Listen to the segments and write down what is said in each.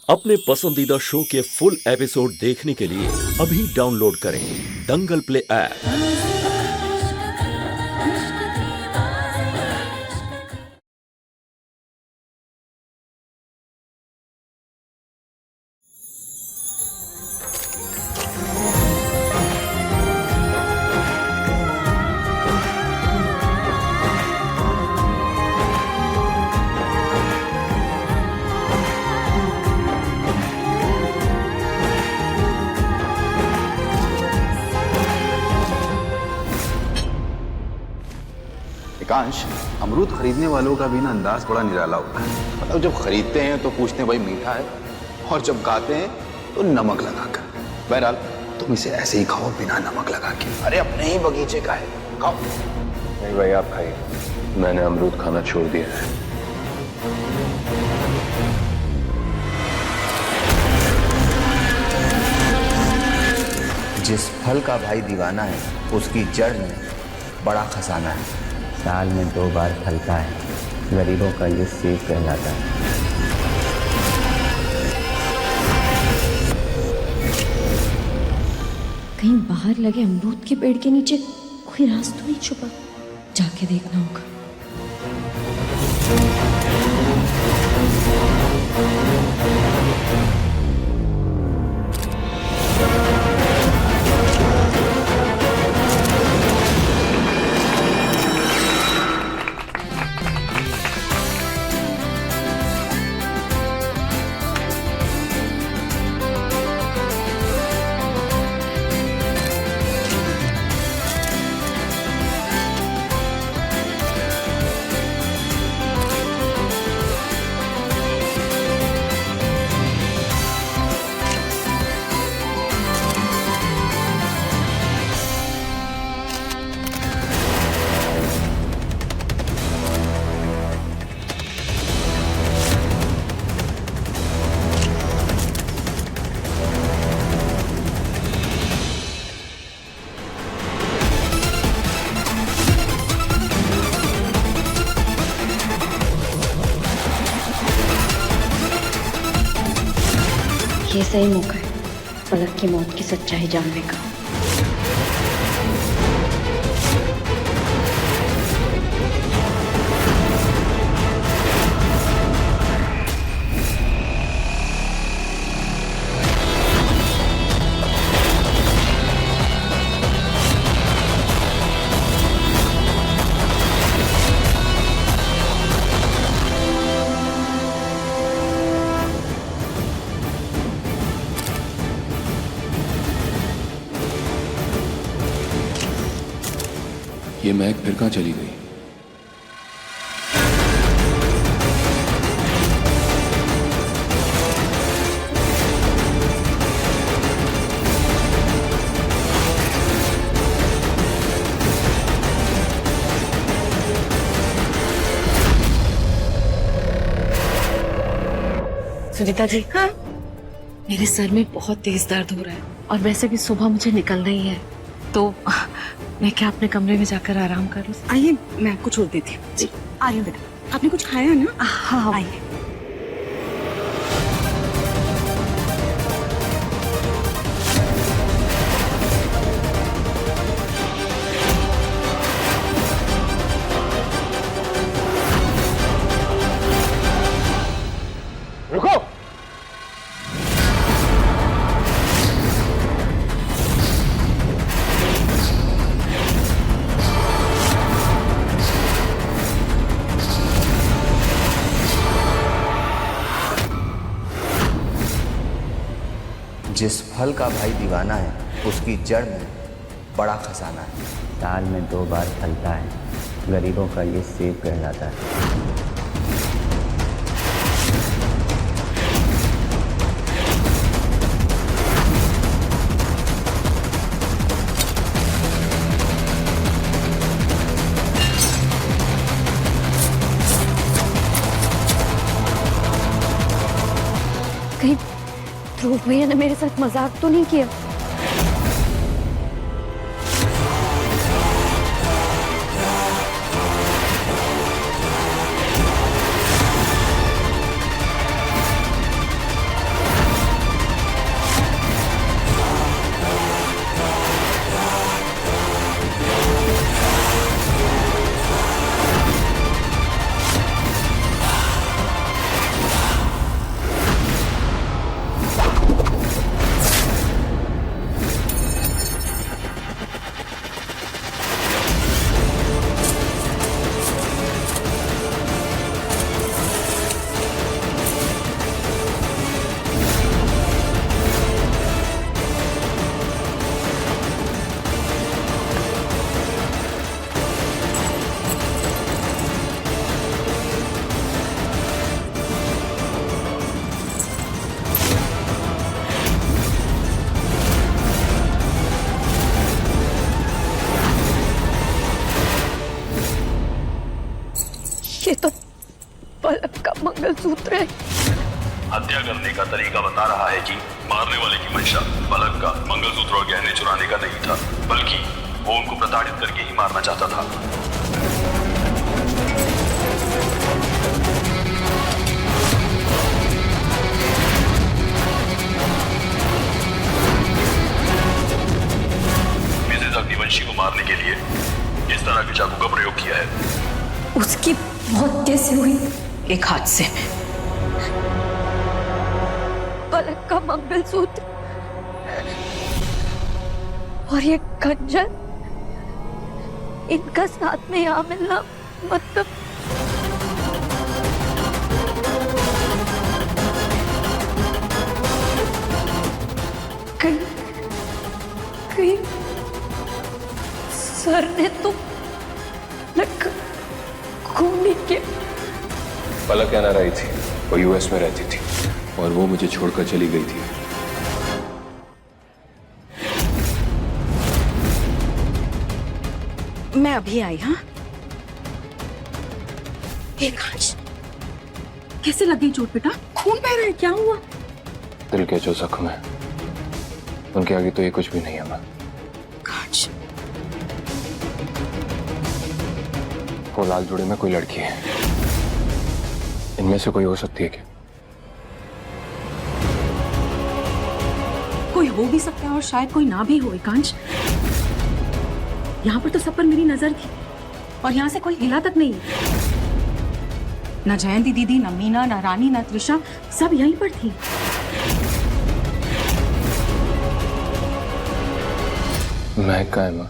अपने पसंदीदा शो के फुल एपिसोड देखने के लिए अभी डाउनलोड करें दंगल प्ले ऐप। एकांश, अमरूद खरीदने वालों का भी ना अंदाज बड़ा निराला होता है। मतलब जब खरीदते हैं तो पूछते हैं भाई मीठा है, और जब खाते हैं तो नमक लगाकर। बहरहाल तुम इसे ऐसे ही खाओ बिना नमक लगा के। अरे अपने ही बगीचे का है, खाओ। नहीं भाई आप खाइए, मैंने अमरूद खाना छोड़ दिया है। जिस फल का भाई दीवाना है उसकी जड़ में बड़ा खजाना है। साल में 2 बार फलता है, गरीबों का ये सेब कहलाता है। कहीं बाहर लगे अमरूद के पेड़ के नीचे कोई राज तो नहीं छुपा, जाके देखना होगा। ये सही मौका है पलक की मौत की सच्चाई जानने का। ये महक फिर कहाँ चली गई? सुनीता जी, हाँ, मेरे सर में बहुत तेज दर्द हो रहा है और वैसे भी सुबह मुझे निकलना ही है, तो मैं क्या अपने कमरे में जाकर आराम करूं? आइए, मैं आपको छोड़ देती हूँ। जी आइए बेटा, आपने कुछ खाया ना? हाँ आइए। रुको! जिस फल का भाई दीवाना है उसकी जड़ में बड़ा खजाना है। साल में 2 बार फलता है, गरीबों का ये सेब कहलाता है। कहीं ध्रुव भैया ने मेरे साथ मजाक तो नहीं किया? पलक का मंगलसूत्र है। हत्या करने का तरीका बता रहा है कि मारने वाले की मंशा पलक का मंगलसूत्र और गहने चुराने का नहीं था, बल्कि वो उनको प्रताड़ित करके ही मारना चाहता था। मिसेज अग्निवंशी को मारने के लिए इस तरह के चाकू का प्रयोग किया है। उसकी मौत कैसे हुई? एक हादसे में। पलक का मंगलसूत्र और ये खंजर, इनका साथ में यहाँ मिलना मतलब कहीं सर ने तो खून नहीं किया। पलक कहना रही थी वो यूएस में रहती थी और वो मुझे छोड़कर चली गई थी। मैं अभी आई। हाँ, कांच, कैसे लगी चोट बेटा? खून बह रहा है, क्या हुआ? दिल के जो जख्म है उनके आगे तो ये कुछ भी नहीं है मां। कांच, वो लाल जोड़े में कोई लड़की है, इनमें से कोई हो सकती है क्या? कोई हो भी सकता है और शायद कोई ना भी हो। कांच, यहाँ पर तो सब पर मेरी नजर थी और यहाँ से कोई हिला तक नहीं है। ना जयंती दीदी, ना मीना, ना रानी, ना त्रिशा, सब यहीं पर थी। महक का है मां।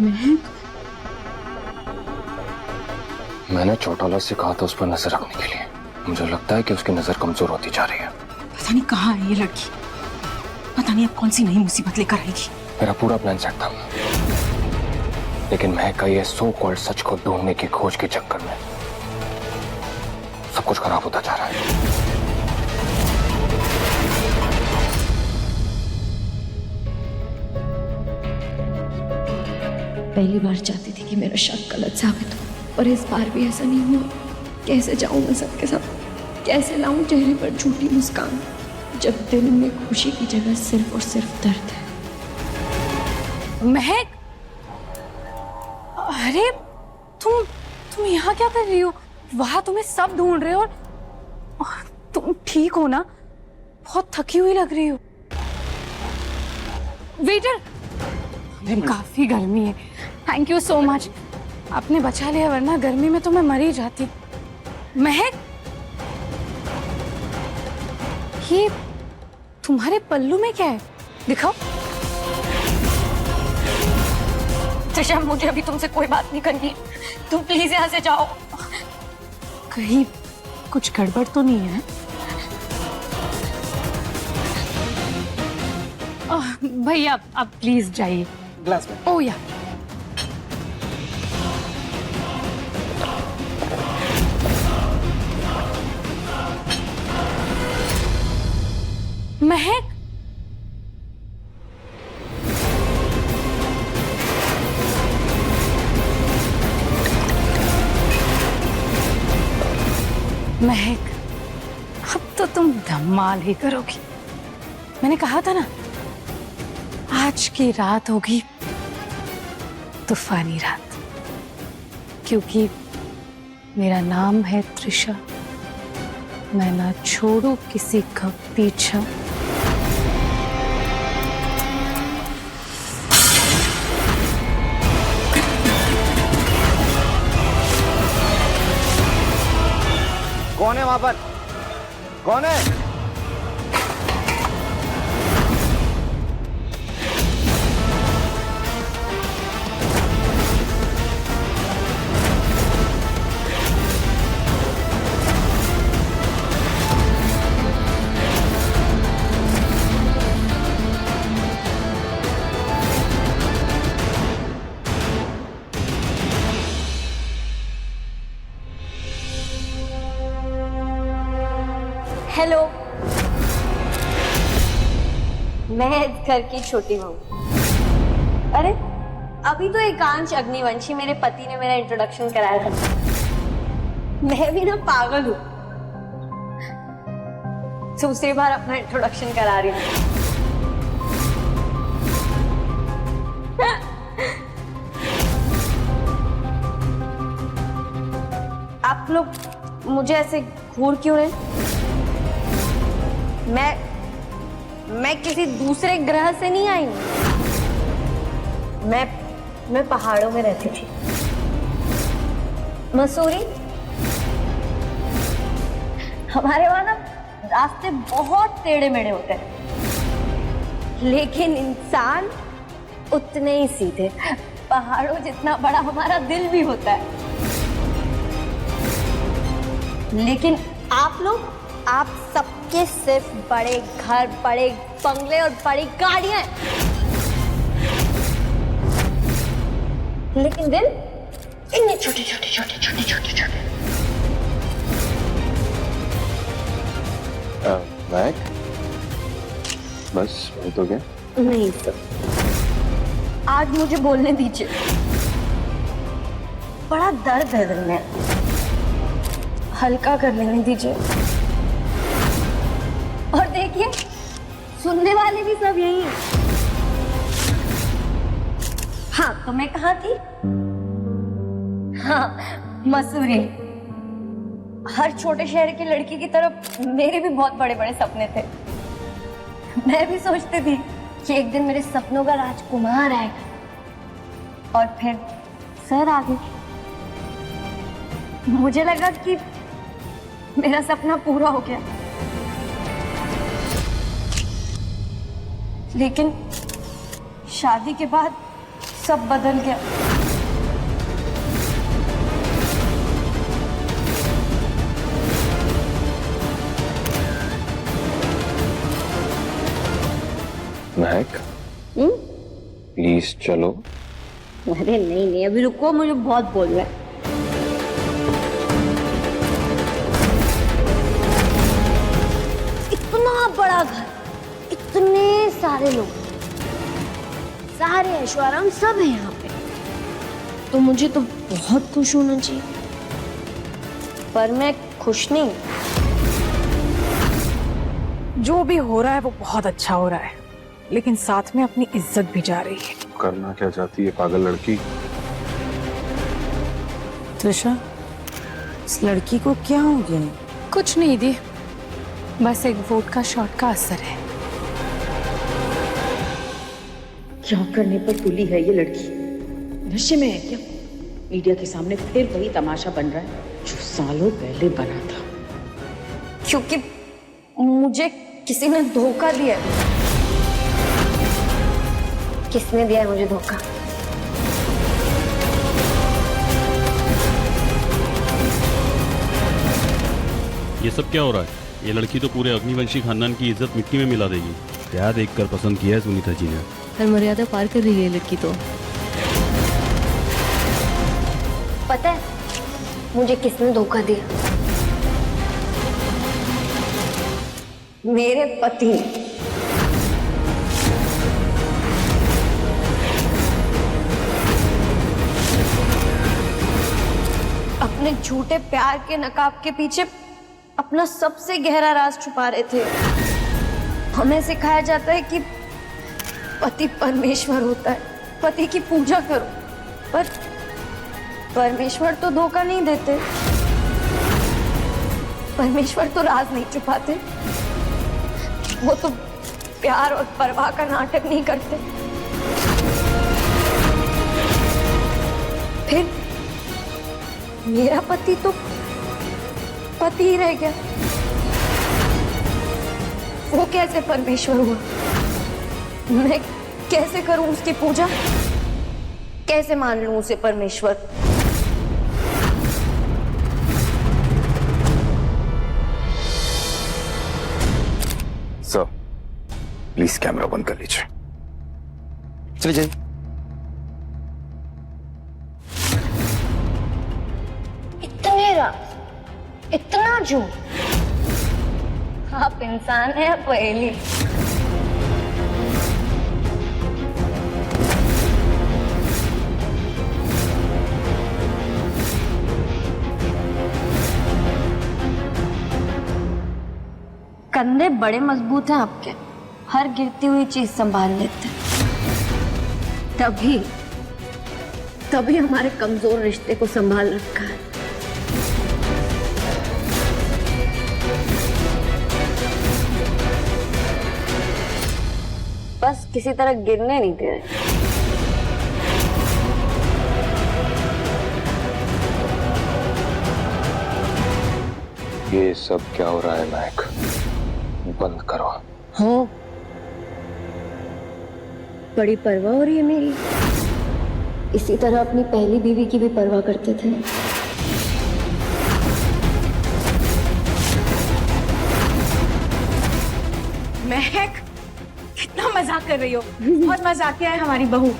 महक? मैंने चौटाला से कहा था उस पर नजर रखने के लिए। मुझे लगता है कि उसकी नजर कमजोर होती जा रही है। पता नहीं कहाँ है ये लड़की, पता नहीं अब कौन सी नई मुसीबत लेकर आएगी। मेरा पूरा प्लान सेट था, लेकिन महक का ये सो कॉल्ड सच को ढूंढने की खोज के चक्कर में सब कुछ खराब होता जा रहा है। पहली बार चाहती थी कि मेरा शक गलत साबित हो, और इस बार भी ऐसा नहीं हुआ। कैसे जाऊं मैं सबके साथ, कैसे लाऊं चेहरे पर झूठी मुस्कान, जब दिल में खुशी की जगह सिर्फ और सिर्फ दर्द है। महक, अरे तुम यहाँ क्या कर रही हो? वहां तुम्हें सब ढूंढ रहे हो और तुम ठीक हो ना? बहुत थकी हुई लग रही हो। वेटर, काफी गर्मी है। थैंक यू सो मच, आपने बचा लिया, वरना गर्मी में तो मैं मर ही जाती। महक, ये तुम्हारे पल्लू में क्या है? दिखाओ। त्रिशा, मुझे अभी तुमसे कोई बात नहीं करनी है, तुम प्लीज यहाँ से जाओ। कहीं कुछ गड़बड़ तो नहीं है? भैया आप प्लीज जाइए। ग्लास में। ओह या। महक, महक, अब तो तुम धमाल ही करोगी। मैंने कहा था ना, आज की रात होगी तूफानी रात, क्योंकि मेरा नाम है त्रिशा। मैं ना छोड़ू किसी का पीछा। कौन है वहां पर? कौन है? हेलो, मैं इस घर की छोटी बहू। अरे अभी तो एकांश अग्निवंशी, मेरे पति ने मेरा इंट्रोडक्शन कराया था। मैं भी ना पागल हूँ। दूसरी बार अपना इंट्रोडक्शन करा रही हूँ। आप लोग मुझे ऐसे घूर क्यों रहे? मैं किसी दूसरे ग्रह से नहीं आई हूँ। मैं पहाड़ों में रहती थी, मसूरी। हमारे वहां ना रास्ते बहुत टेढ़े मेढ़े होते हैं, लेकिन इंसान उतने ही सीधे। पहाड़ों जितना बड़ा हमारा दिल भी होता है। लेकिन आप लोग, आप सबके सिर्फ बड़े घर, बड़े बंगले और बड़ी गाड़ियां हैं, लेकिन दिल इतने छोटे छोटे छोटे छोटे छोटे छोटे। महक, बस वही तो क्या? नहीं तो आज मुझे बोलने दीजिए। बड़ा दर्द है दिल में, हल्का कर लेने दीजिए। और देखिए, सुनने वाले भी सब यही हैं। हाँ, तो मैं कहाँ थी? हाँ, मसूरी। हर छोटे शहर की लड़की की तरफ मेरे भी बहुत बड़े बड़े सपने थे। मैं भी सोचती थी कि एक दिन मेरे सपनों का राजकुमार आएगा, और फिर सर आ गए। मुझे लगा कि मेरा सपना पूरा हो गया, लेकिन शादी के बाद सब बदल गया। महक, प्लीज चलो। अरे नहीं, अभी रुको, मुझे बहुत बोल रहा है। इतना बड़ा घर, इतने सारे लोग, सारे ऐशो आराम सब है यहाँ पे, तो मुझे तो बहुत खुश होना चाहिए। पर मैं खुश नहीं। जो भी हो रहा है वो बहुत अच्छा हो रहा है, लेकिन साथ में अपनी इज्जत भी जा रही है। करना क्या चाहती है पागल लड़की? त्रिशा, इस लड़की को क्या हो गया? कुछ नहीं दी, बस एक वोडका शॉट का असर है। क्या करने पर तुली है ये लड़की? नशे में है क्या? मीडिया के सामने फिर वही तमाशा बन रहा है जो सालों पहले बना था। क्योंकि मुझे किसी ने धोखा दिया। किसने दिया है मुझे धोखा? ये सब क्या हो रहा है? ये लड़की तो पूरे अग्निवंशी खानदान की इज्जत मिट्टी में मिला देगी। क्या देखकर पसंद किया है सुनीता जी ने? हर मर्यादा पार कर रही है लड़की तो। पता है मुझे किसने धोखा दिया? मेरे पति। अपने झूठे प्यार के नकाब के पीछे अपना सबसे गहरा राज छुपा रहे थे। हमें सिखाया जाता है कि पति परमेश्वर होता है, पति की पूजा करो, पर परमेश्वर तो धोखा नहीं देते। परमेश्वर तो राज नहीं छुपाते, वो तो प्यार और परवाह का नाटक नहीं करते। फिर मेरा पति तो पति ही रह गया, वो कैसे परमेश्वर हुआ? मैं कैसे करूं उसकी पूजा? कैसे मान लूं उसे परमेश्वर? सर प्लीज कैमरा बंद कर लीजिए। चलिए जाइए। इतने राज, इतना झूठ, आप इंसान है या पहेली? कंधे बड़े मजबूत हैं आपके, हर गिरती हुई चीज संभाल लेते हैं। तभी हमारे कमजोर रिश्ते को संभाल रखा है। बस किसी तरह गिरने नहीं दे रहे। ये सब क्या हो रहा है महक? बंद करो। हो बड़ी परवाह हो रही है मेरी। इसी तरह अपनी पहली बीवी की भी परवाह करते थे। महक, कितना मजाक कर रही हो। बहुत मजाकिया है हमारी बहू।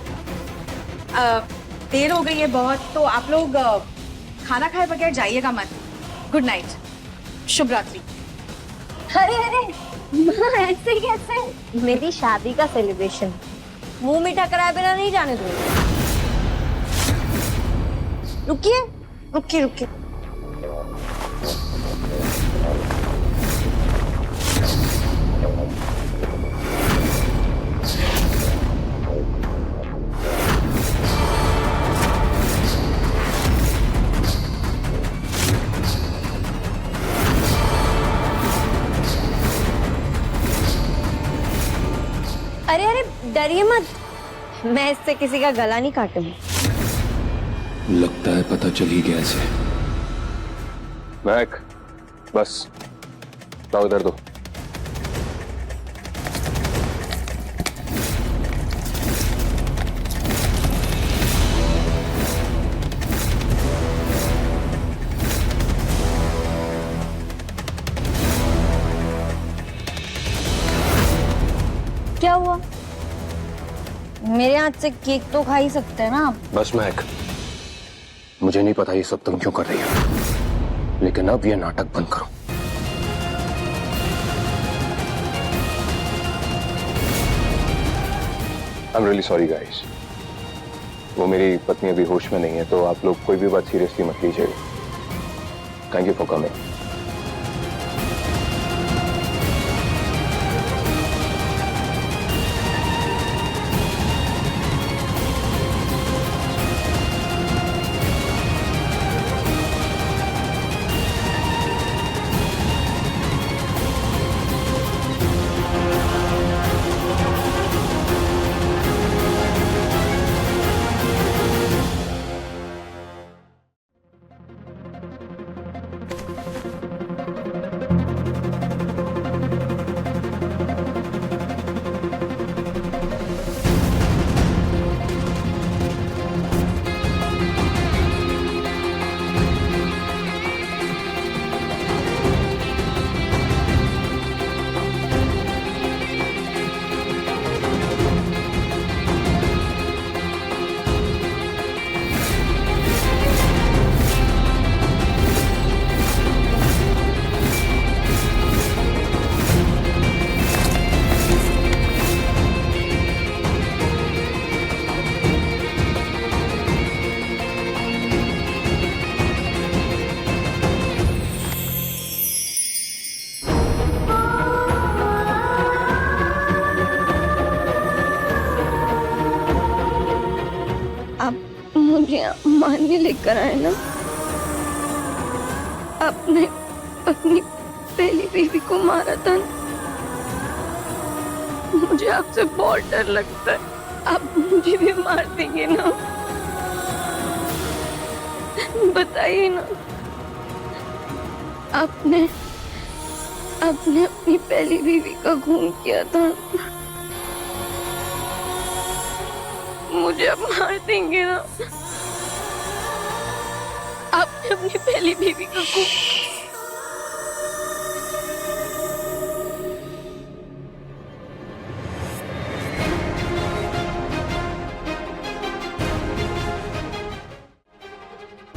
देर हो गई है बहुत, तो आप लोग खाना खाए बगैर जाइएगा मत। गुड नाइट, शुभ रात्रि। अरे अरे माँ, ऐसे कैसे? मेरी शादी का सेलिब्रेशन, मुंह मीठा कराए बिना नहीं जाने दूंगी। रुकिए रुकिए रुकिए। अरे अरे डरिए मत, मैं इससे किसी का गला नहीं काटूंगी। लगता है पता चल ही गया इसे। महक, बस लाओ इधर दो। क्या हुआ? मेरे हाथ से केक तो खा ही सकते हैं ना आप। बस महक, मुझे नहीं पता ये सब तुम क्यों कर रही हो, लेकिन अब ये नाटक बंद करो। I am really sorry guys. वो मेरी पत्नी अभी होश में नहीं है, तो आप लोग कोई भी बात सीरियसली मत लीजिएगा। Thank you for coming. मुझे मानने लेकर आए ना, आपने अपनी पहली बीवी को मारा था। मुझे आपसे बहुत डर लगता है, आप मुझे भी मार देंगे ना? बताइए ना। आपने अपनी पहली बीवी का खून किया था, मुझे अब मार देंगे ना? आपने अपनी पहली बीवी का खून।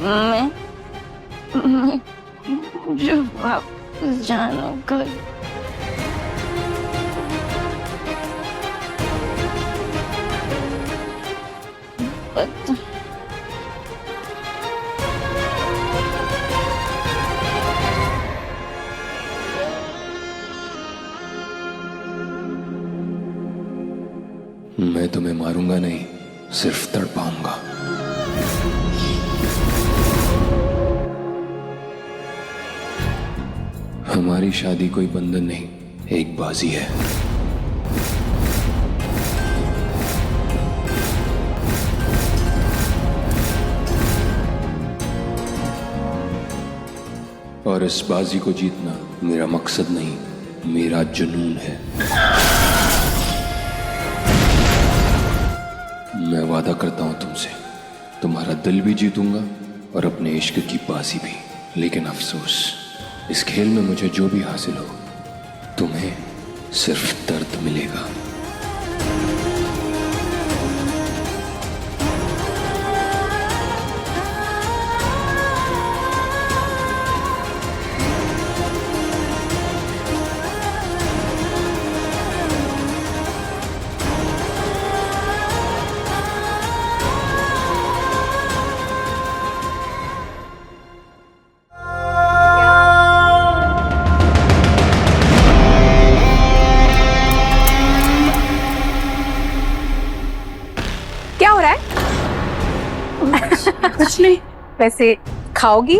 मैं मुझे वापस जाना घर। पता मैं तुम्हें मारूंगा नहीं, सिर्फ तड़पाऊंगा। हमारी शादी कोई बंधन नहीं, एक बाजी है। और इस बाजी को जीतना मेरा मकसद नहीं, मेरा जुनून है। मैं वादा करता हूं तुमसे, तुम्हारा दिल भी जीतूंगा और अपने इश्क की बाजी भी। लेकिन अफसोस, इस खेल में मुझे जो भी हासिल हो, तुम्हें सिर्फ दर्द मिलेगा। क्या हो रहा है? कुछ नहीं। वैसे खाओगी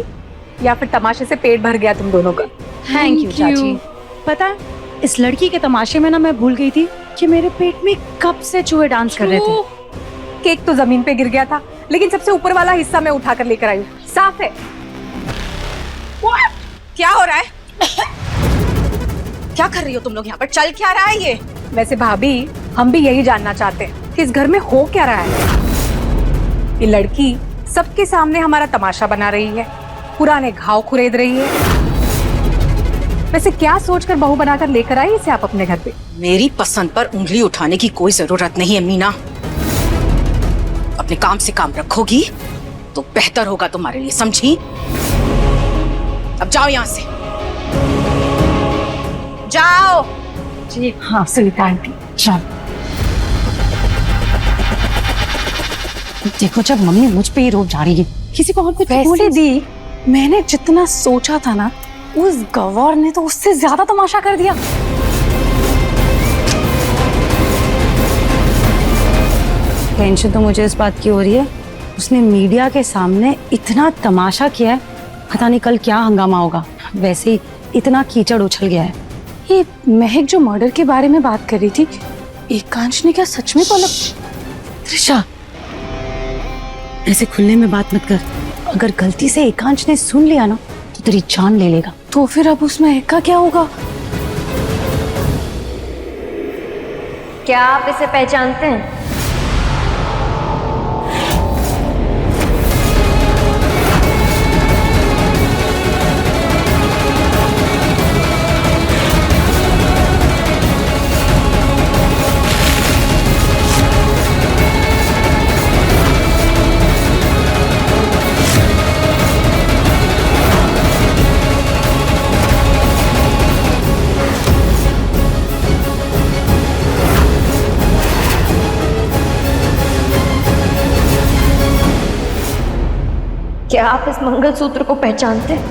या फिर तमाशे से पेट भर गया तुम दोनों का? थैंक यू चाची। पता है, इस लड़की के तमाशे में ना मैं भूल गई थी कि मेरे पेट में कब से चूहे डांस कर रहे थे। केक तो जमीन पे गिर गया था, लेकिन सबसे ऊपर वाला हिस्सा मैं उठा कर लेकर आई हूँ। साफ है। क्या हो रहा है? क्या कर रही हो तुम लोग यहाँ पर? चल क्या रहा है ये? वैसे भाभी, हम भी यही जानना चाहते हैं कि इस घर में हो क्या रहा है। ये लड़की सबके सामने हमारा तमाशा बना रही है, पुराने घाव खुरेद रही है। वैसे क्या सोचकर बहू बनाकर लेकर आई इसे आप अपने घर पे? मेरी पसंद पर उंगली उठाने की कोई जरूरत नहीं है मीना। अपने काम से काम रखोगी तो बेहतर होगा तुम्हारे लिए, समझी? अब जाओ यहाँ से, जाओ। जी हाँ सुनीता आंटी, चल। देखो, जब मम्मी मुझ पे ही रोब जा रही है, किसी को और कुछ वैसे दी, मैंने जितना सोचा था ना, उस गवार ने तो उससे ज्यादा तमाशा कर दिया। टेंशन तो मुझे इस बात की हो रही है, उसने मीडिया के सामने इतना तमाशा किया है, पता नहीं कल क्या हंगामा होगा। वैसे ही इतना कीचड़ उछल गया है। ये महक जो मर्डर के बारे में बात कर रही थी, एकांश ने क्या सच में पलक? त्रिशा, ऐसे खुलने में बात मत कर। अगर गलती से एकांश ने सुन लिया ना तो तेरी जान ले लेगा। तो फिर अब उस महक का क्या होगा? क्या आप इसे पहचानते हैं? क्या आप इस मंगलसूत्र को पहचानते हैं?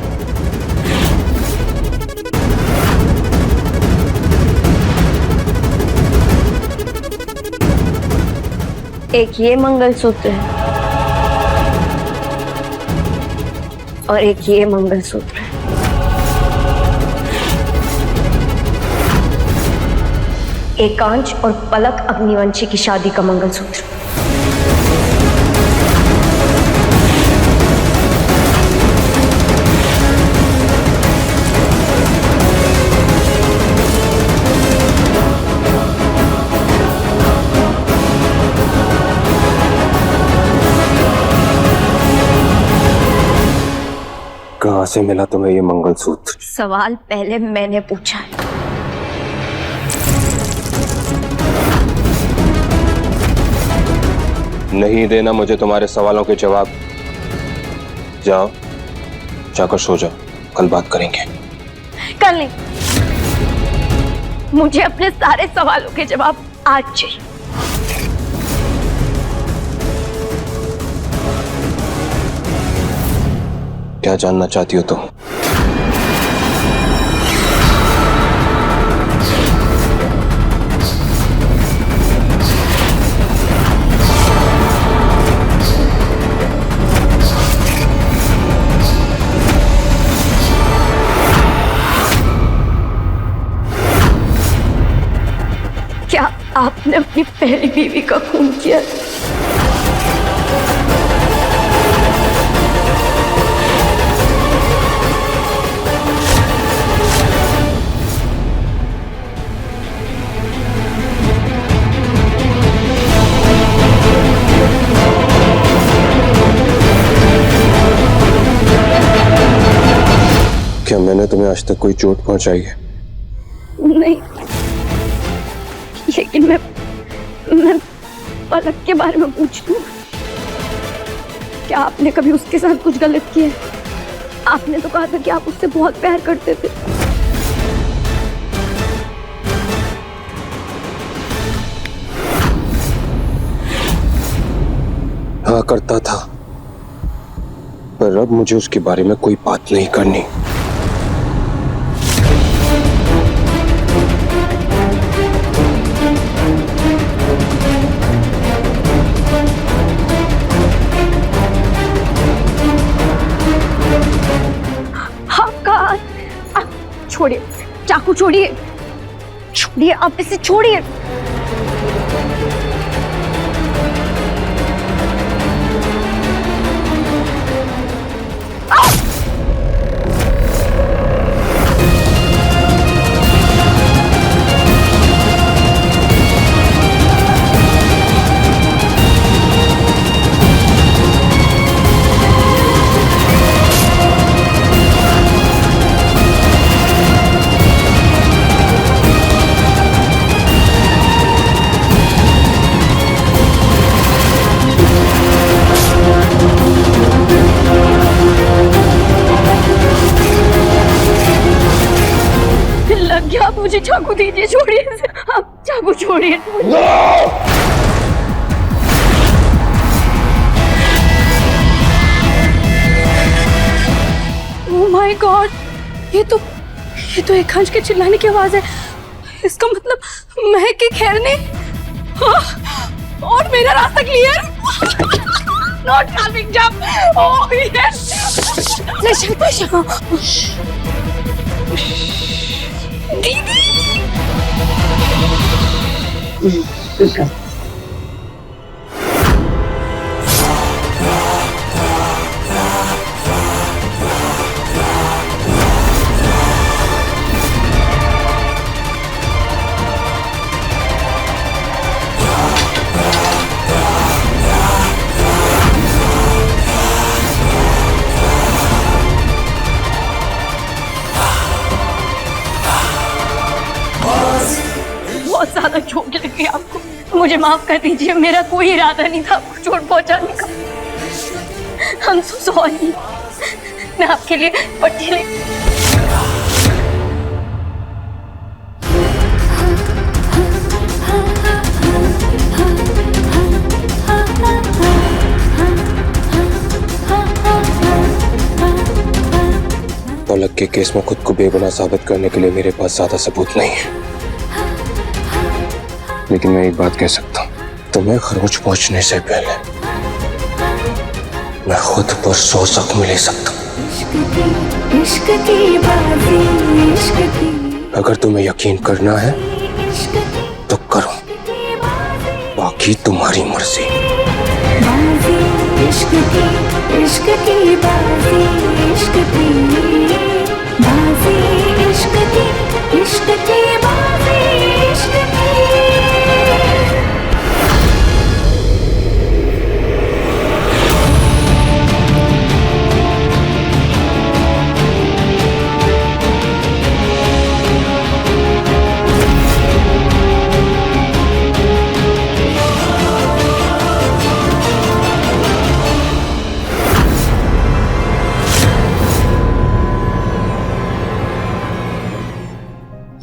एक ये मंगलसूत्र है और एक ये मंगलसूत्र है। एकांश और पलक अग्निवंशी की शादी का मंगलसूत्र। कहाँ से मिला तुम्हें ये मंगलसूत्र? सवाल पहले मैंने पूछा है। नहीं देना मुझे तुम्हारे सवालों के जवाब। जाओ, जाकर सो जाओ, कल बात करेंगे। कल नहीं, मुझे अपने सारे सवालों के जवाब आज चाहिए। क्या जानना चाहती हो तुम? आपने अपनी पहली बीवी का खून किया। क्या मैंने तुम्हें आज तक कोई चोट पहुंचाई है? नहीं, लेकिन मैं पलक के बारे में पूछ लूं, क्या आपने कभी उसके साथ कुछ गलत किया? आपने तो कहा था कि आप उससे बहुत प्यार करते थे। हाँ, करता था, पर अब मुझे उसके बारे में कोई बात नहीं करनी। छोड़िए, चाकू छोड़िए, छोड़िए, आप इसे छोड़िए। आप मुझे चाकू दीजिए, छोड़िए इसे, आप चाकू छोड़िए। ओह माय गॉड, ये तो एक हंस के चिल्लाने की आवाज है। इसका मतलब महक की खैर नहीं। और मेरा रास्ता clear. Not coming jump. Oh yes. दीदी बहुत ज्यादा चोट लग गई आपको, मुझे माफ कर दीजिए। मेरा कोई इरादा नहीं था आपको चोट पहुंचाने का। I'm so sorry। मैं आपके लिए पट्टी ले। पलक के केस में खुद को बेगुनाह साबित करने के लिए मेरे पास ज्यादा सबूत नहीं है, लेकिन मैं एक बात कह सकता हूँ, तुम्हें खरोच पहुंचने से पहले मैं खुद पर 100 जख्म ले सकता हूँ। अगर तुम्हें यकीन करना है तो करो, बाकी तुम्हारी मर्जी।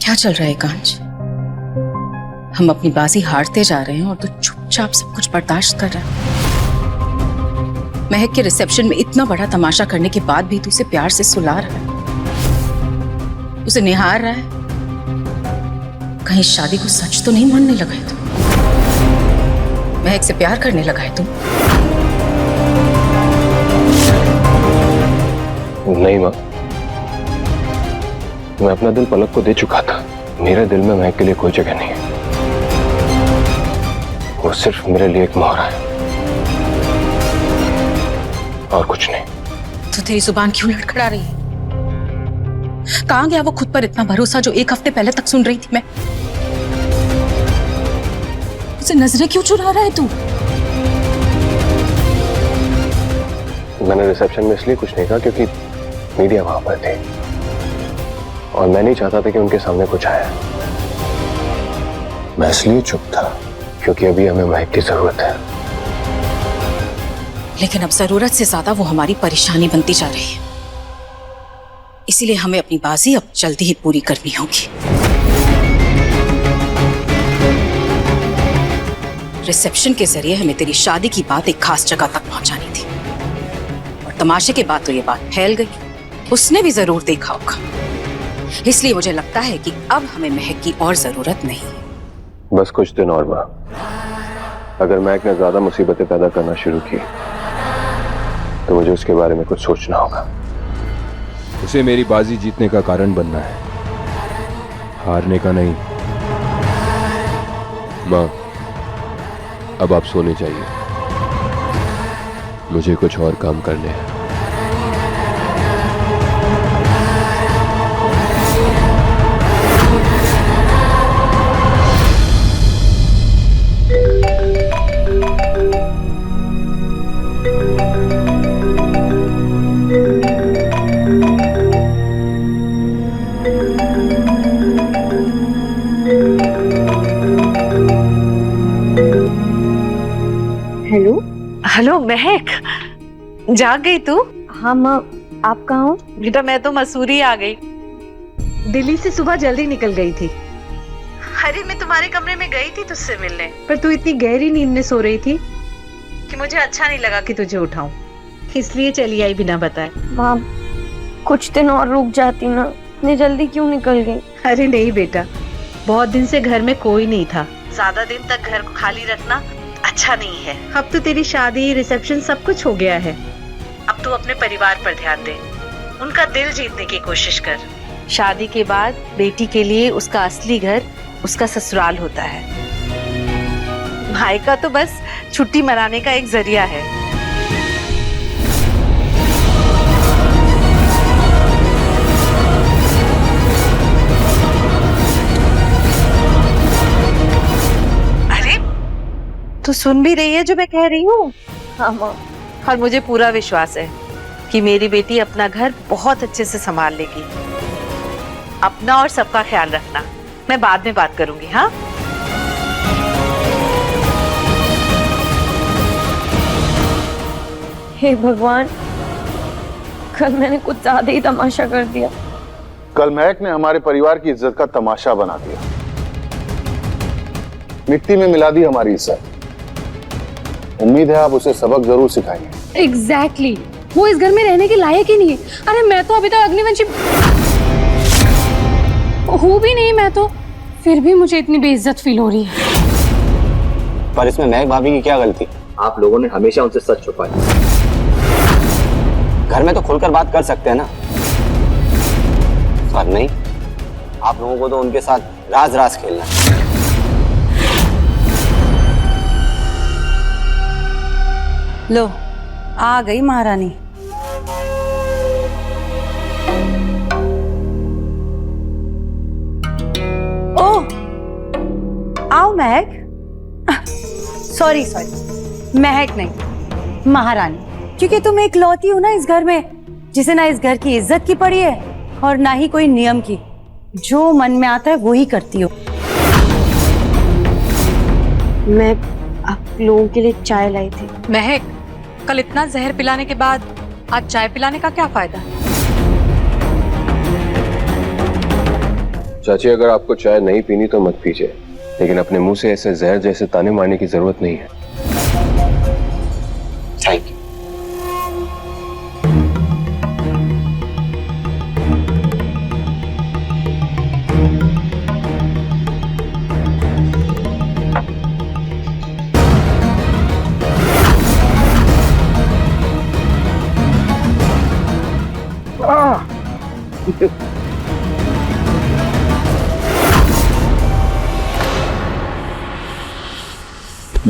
क्या चल रहा है कांच? हम अपनी बाजी हारते जा रहे हैं और तू चुपचाप सब कुछ बर्दाश्त कर रहा है। महक के रिसेप्शन में इतना बड़ा तमाशा करने के बाद भी तू उसे प्यार से सुला रहा है, उसे निहार रहा है। कहीं शादी को सच तो नहीं मानने लगा है तू? महक से प्यार करने लगा है तू? नहीं माँ, मैं अपना दिल पलक को दे चुका था। मेरे दिल में महक के लिए कोई जगह नहीं है। वो सिर्फ मेरे लिए एक मोहरा है और कुछ नहीं। तो तेरी जुबान क्यों लड़खड़ा रही है? कहां गया वो खुद पर इतना भरोसा जो एक हफ्ते पहले तक सुन रही थी मैं? उसे नजरें क्यों चुरा रहा है तू? मैंने रिसेप्शन में इसलिए कुछ नहीं कहा क्योंकि मीडिया वहां पर थी और मैं नहीं चाहता था कि उनके सामने कुछ आए। मैं इसलिए चुप था क्योंकि अभी हमें महक की जरूरत है। लेकिन अब जरूरत से ज्यादा वो हमारी परेशानी बनती जा रही है, इसीलिए हमें अपनी बाजी अब जल्दी ही पूरी करनी होगी। रिसेप्शन के जरिए हमें तेरी शादी की बात एक खास जगह तक पहुंचानी थी और तमाशे के बाद तो ये बात फैल गई। उसने भी जरूर देखा होगा, इसलिए मुझे लगता है कि अब हमें महक की और जरूरत नहीं है। बस कुछ दिन और मां, अगर महक ने ज्यादा मुसीबतें पैदा करना शुरू की तो मुझे उसके बारे में कुछ सोचना होगा। उसे मेरी बाजी जीतने का कारण बनना है, हारने का नहीं। मां, अब आप सोने चाहिए, मुझे कुछ और काम करने हैं। हेलो महक, जाग गई तू? हाँ माँ, आप कहाँ हो? बेटा मैं तो मसूरी आ गई। दिल्ली से सुबह जल्दी निकल गई थी। अरे मैं तुम्हारे कमरे में गई थी तुझसे मिलने, पर तू इतनी गहरी नींद में सो रही थी कि मुझे अच्छा नहीं लगा कि तुझे उठाऊं, इसलिए चली आई बिना बताए। माँ, कुछ दिन और रुक जाती ना, इतनी जल्दी क्यों निकल गई? अरे नहीं बेटा, बहुत दिन से घर में कोई नहीं था, ज्यादा दिन तक घर को खाली रखना अच्छा नहीं है। अब तो तेरी शादी, रिसेप्शन सब कुछ हो गया है। अब तू अपने परिवार पर ध्यान दे, उनका दिल जीतने की कोशिश कर। शादी के बाद बेटी के लिए उसका असली घर उसका ससुराल होता है। भाई का तो बस छुट्टी मनाने का एक जरिया है। तो सुन भी रही है जो मैं कह रही हूँ? हाँ माँ। और मुझे पूरा विश्वास है कि मेरी बेटी अपना घर बहुत अच्छे से संभाल लेगी। अपना और सबका ख्याल रखना, मैं बाद में बात करूंगी। हाँ हे भगवान, कल मैंने कुछ ज्यादा ही तमाशा कर दिया। कल महक ने हमारे परिवार की इज्जत का तमाशा बना दिया, मिट्टी में मिला दी हमारी इज्जत। उम्मीद है आप उसे सबक जरूर सिखाएंगे। एग्जैक्टली, वो इस घर में रहने के लायक ही नहीं है। अरे मैं तो अभी तक अग्निवंशी हूँ भी नहीं, मैं तो फिर भी मुझे इतनी बेइज्जत फील हो रही है। पर इसमें महक भाभी की क्या गलती? आप लोगों ने हमेशा उनसे सच छुपाया। घर में तो खुलकर बात कर सकते हैं ना, पर नहीं, आप लोगों को तो उनके साथ राज राज खेलना है। लो, आ गई महारानी। ओह, आओ महक। सॉरी, महक नहीं, महारानी, क्योंकि तुम एक लौती हो ना इस घर में, जिसे ना इस घर की इज्जत की पड़ी है और ना ही कोई नियम की। जो मन में आता है वो ही करती हो। मैं आप लोगों के लिए चाय लाई थी। महक, कल इतना जहर पिलाने के बाद आज चाय पिलाने का क्या फायदा? चाची, अगर आपको चाय नहीं पीनी तो मत पीजिए, लेकिन अपने मुंह से ऐसे जहर जैसे ताने मारने की जरूरत नहीं है। Thank you.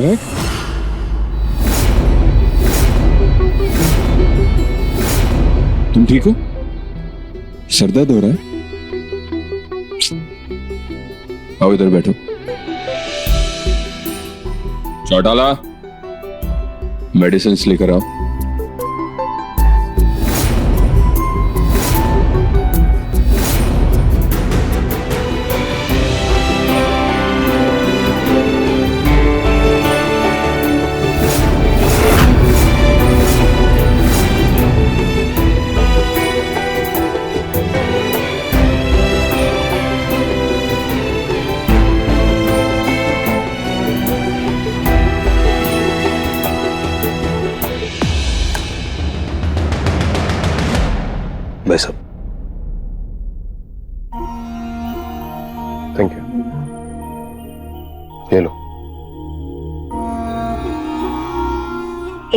महक, तुम ठीक हो? सर दर्द हो रहा है? आओ इधर बैठो। चौटाला, मेडिसिन लेकर आओ। बस अब थैंक यू। ये लो।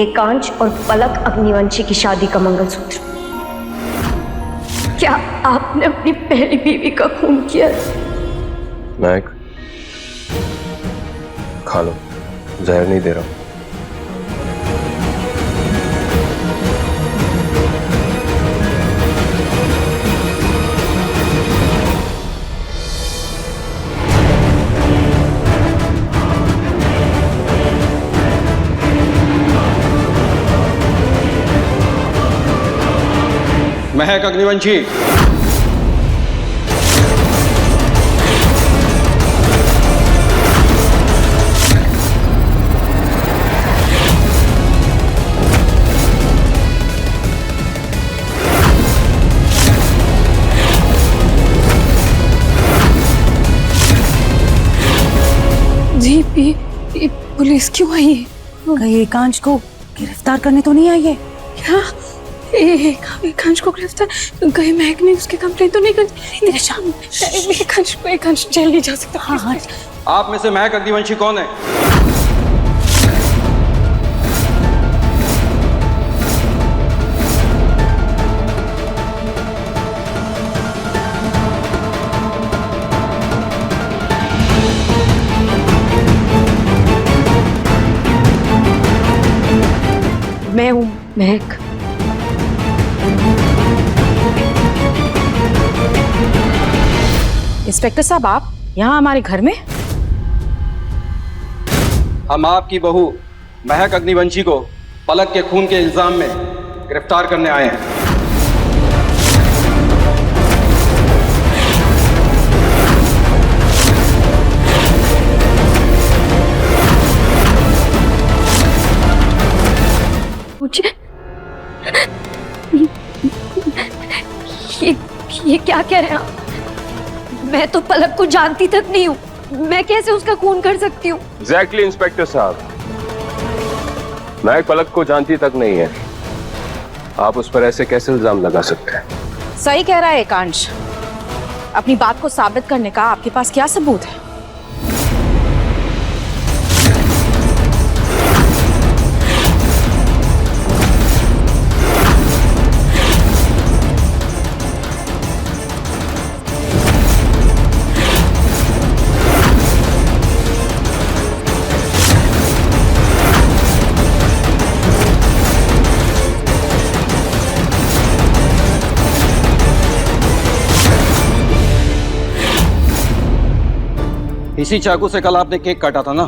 एकांश और पलक अग्निवंशी की शादी का मंगलसूत्र। क्या आपने अपनी पहली बीवी का खून किया? महक, खा लो, जहर नहीं दे रहा हूं। महक अग्निवंशी, जी ये पुलिस क्यों आई है? कहीं एकांश को गिरफ्तार करने तो नहीं आई है? क्या एकांश को गिरफ्तार? कहीं महक ने उसकी कंप्लेन तो नहीं कर? एकांश जेल नहीं जा सकता। हाँ हाँ। आप में से महक अग्निवंशी कौन है? मैं हूं महक। इंस्पेक्टर साहब, आप यहाँ हमारे घर में? हम आपकी बहू महक अग्निवंशी को पलक के खून के इल्जाम में गिरफ्तार करने आए हैं। मुझे ये क्या कह रहे हैं आप? मैं तो पलक को जानती तक नहीं हूँ। मैं कैसे उसका खून कर सकती हूँ? एग्जैक्टली इंस्पेक्टर साहब, महक पलक को जानती तक नहीं है। आप उस पर ऐसे कैसे इल्जाम लगा सकते हैं? सही कह रहा है एकांश। अपनी बात को साबित करने का आपके पास क्या सबूत है? इसी चाकू से कल आपने केक काटा था ना?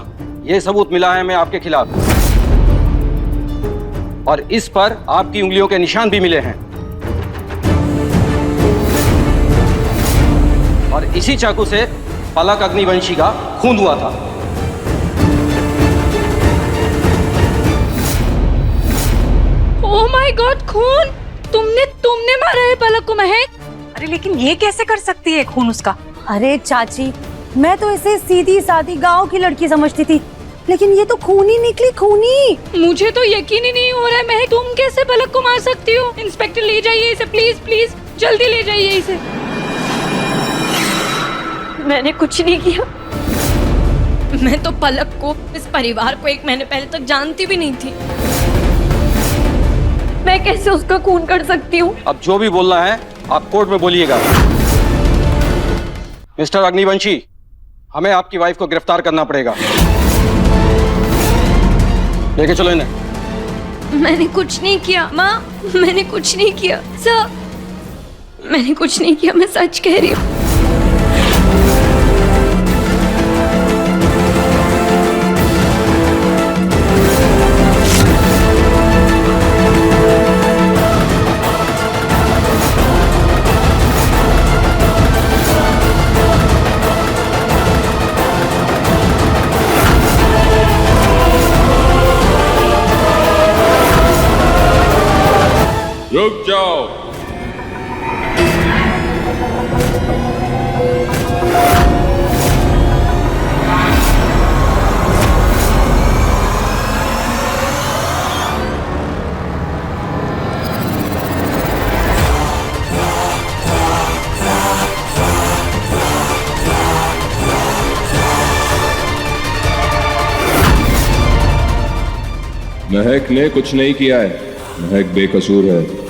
ये सबूत मिला है हमें आपके खिलाफ, और इस पर आपकी उंगलियों के निशान भी मिले हैं। और इसी चाकू से पलक अग्निवंशी का खून हुआ था। ओह माय गॉड, खून! तुमने मारा है पलक को महक? अरे लेकिन ये कैसे कर सकती है खून उसका? अरे चाची, मैं तो इसे सीधी सादी गांव की लड़की समझती थी, लेकिन ये तो खूनी निकली, खूनी। मुझे तो यकीन ही नहीं हो रहा है महक, तुम कैसे पलक को मार सकती हो? इंस्पेक्टर ले जाइए इसे, प्लीज प्लीज, जल्दी ले जाइए इसे। मैंने कुछ नहीं किया। मैं तो पलक को, इस परिवार को 1 महीने पहले तक जानती भी नहीं थी। मैं कैसे उसका खून कर सकती हूँ? अब जो भी बोलना है आप कोर्ट में बोलिएगा। मिस्टर अग्निवंशी, हमें आपकी वाइफ को गिरफ्तार करना पड़ेगा। लेके चलो इन्हें। मैंने कुछ नहीं किया माँ, मैंने कुछ नहीं किया सर, मैंने कुछ नहीं किया, मैं सच कह रही हूँ। रुक जाओ। महक ने कुछ नहीं किया है, महक बेकसूर है।